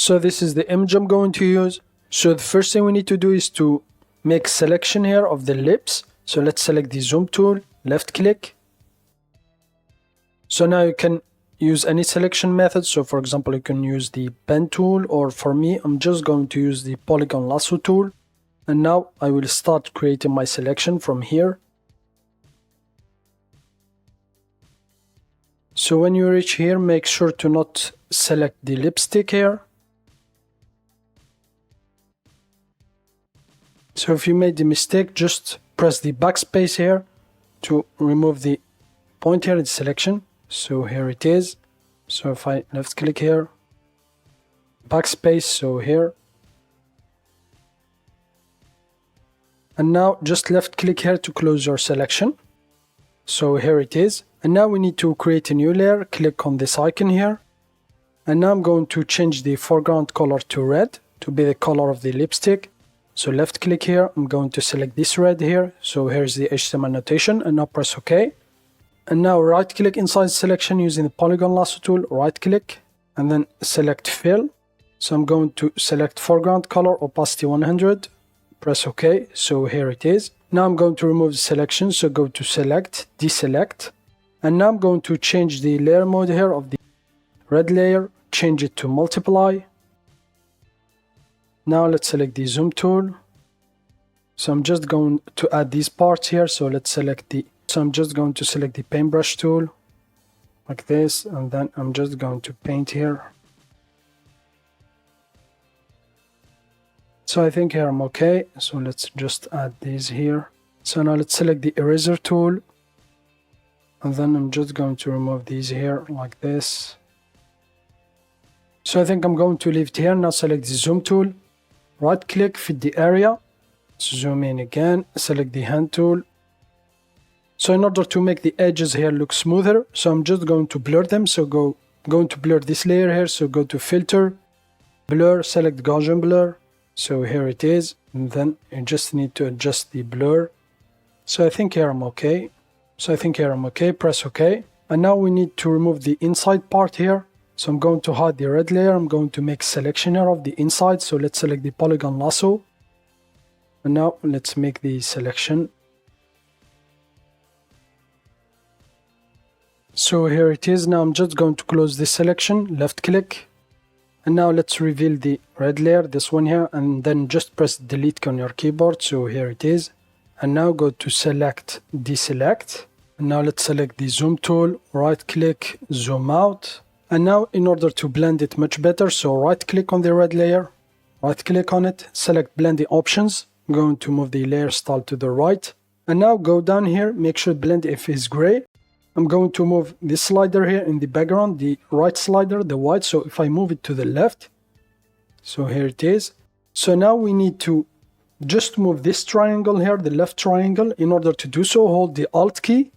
So this is the image I'm going to use. So the first thing we need to do is to make selection here of the lips. So let's select the zoom tool, left click. So now you can use any selection method. So for example, you can use the pen tool, or for me, I'm just going to use the polygon lasso tool. And now I will start creating my selection from here. So when you reach here, make sure to not select the lipstick here. So if you made the mistake, just press the backspace here to remove the point here in selection. So here it is. So if I left click here, backspace, so here. And now just left click here to close your selection. So here it is. And now we need to create a new layer. Click on this icon here. And now I'm going to change the foreground color to red to be the color of the lipstick. So left click here. I'm going to select this red here. So here's the HTML notation, and now press OK. And now right click inside selection using the polygon lasso tool, right click, and then select fill. So I'm going to select foreground color, opacity 100, press OK. So here it is. Now I'm going to remove the selection. So go to select, deselect. And now I'm going to change the layer mode here of the red layer, change it to multiply. Now let's select the zoom tool. So I'm just going to add these parts here. So I'm just going to select the paintbrush tool like this, and then I'm just going to paint here. So I think here I'm okay. So let's just add these here. So now let's select the eraser tool. And then I'm just going to remove these here like this. So I think I'm going to leave it here. Now select the zoom tool, right click, fit the area, zoom in again, select the hand tool. So in order to make the edges here look smoother, so I'm just going to blur them. So going to blur this layer here. So go to filter, blur, select Gaussian blur. So here it is. And then you just need to adjust the blur. So I think here I'm okay. Press OK. And now we need to remove the inside part here. So I'm going to hide the red layer. I'm going to make selection here of the inside. So let's select the polygon lasso. And now let's make the selection. So here it is. Now I'm just going to close this selection, left click. And now let's reveal the red layer, this one here, and then just press delete on your keyboard. So here it is. And now go to select, deselect. And now let's select the zoom tool, right click, zoom out. And now in order to blend it much better, so right click on the red layer, right click on it, select blending options. I'm going to move the layer style to the right. And now go down here, make sure blend if is gray. I'm going to move this slider here in the background, the right slider, the white. So if I move it to the left, so here it is. So now we need to just move this triangle here, the left triangle. In order to do so, hold the Alt key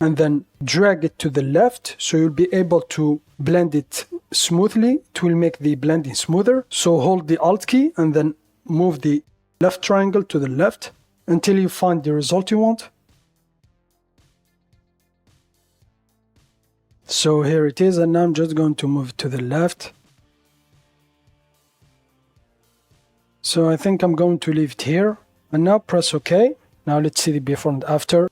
and then drag it to the left. So you'll be able to blend it smoothly. It will make the blending smoother. So hold the Alt key and then move the left triangle to the left until you find the result you want. So here it is, and now I'm just going to move to the left. So I think I'm going to leave it here. And now press OK. Now let's see the before and after.